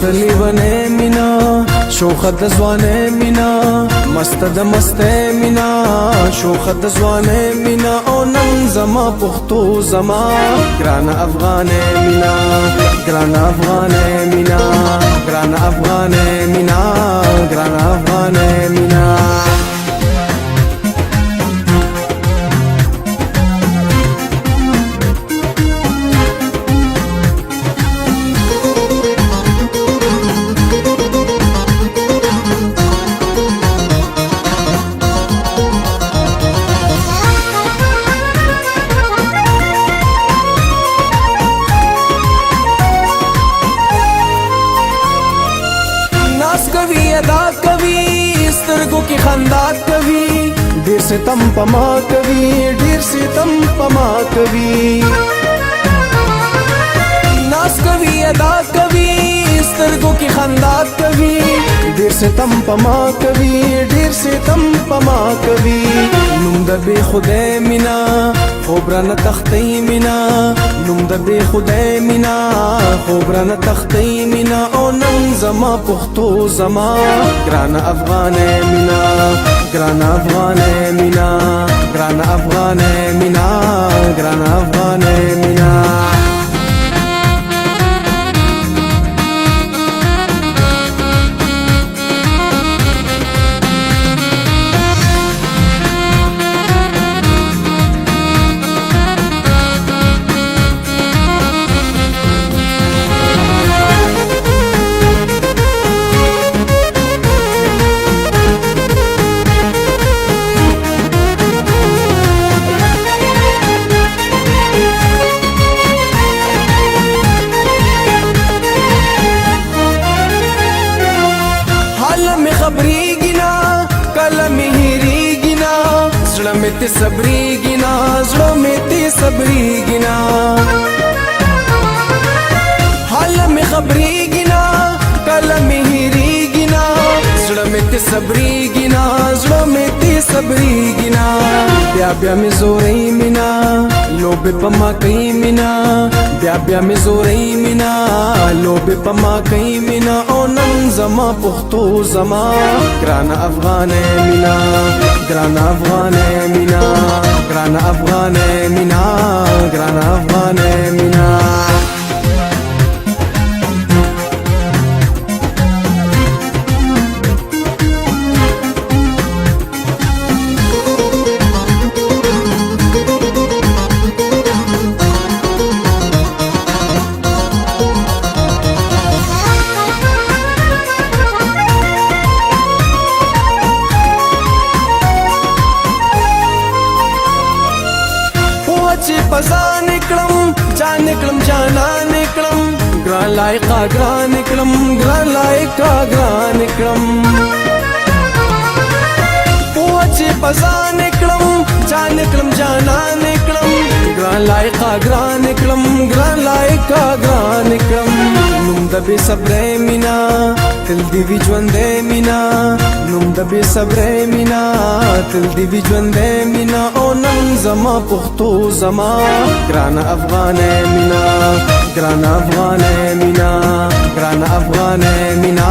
مست لیونه مینا شوخه د ځوانه مینا مست د مسته مینا شوخه د ځوانه مینا او نن زما پختو زما ګران افغانه مینا ګران افغانه مینا ګران افغانه مینا ګران افغانه مینا ادا کوي سترګو کې خندا کوي ډېر ستم پما کوي ډېر ستم پما کوي ناس کوي ادا کوي سترګو کې خندا کوي ډېر ستم پما کوي ډېر ستم پما کوي نوم د بې خدای مینا خوب رانه تختی مینا نوم د بې خدای مینا خوب رانه تختی مینا او نن زما پختو زما ګران افغانه مینا ګران افغانه مینا ګران افغانه مینا ګران افغانه مینا خبرېږي نه کله مې هېرېږي نه زړه مې تې صبرېږي نه زړه مې تې صبرېږي نه حاله مې خبرېږي نه کله مې هېرېږي نه زړه مې تې صبرېږي نه زړه مې تې صبرېږي نه بیا بیا مې زورۍ مینا لوبې په ما کوي مینا بیا بیا مې زورۍ مینا لوبې په ما کوي مینا او نن زما پختو زما ګران افغانه مینا ګران افغانه مینا ګران افغانه مینا ګران افغانه مینا چې پزان کړم جان کړم جانا نکړم ګران لایقا ګران کړم ګران لایقا ګران کړم پوه چې پزان کړم جان کړم جانا نکړم ګران لایقا ګران کړم ګران لایقا ګران کړم نوم د بې صبرې مینا تل دې وي ژوندې مینا نوم د بې صبرې مینا تل دې وي ژوندې مینا او نن زما پختو زما ګران افغانه مینا ګران افغانه مینا ګران افغانه مینا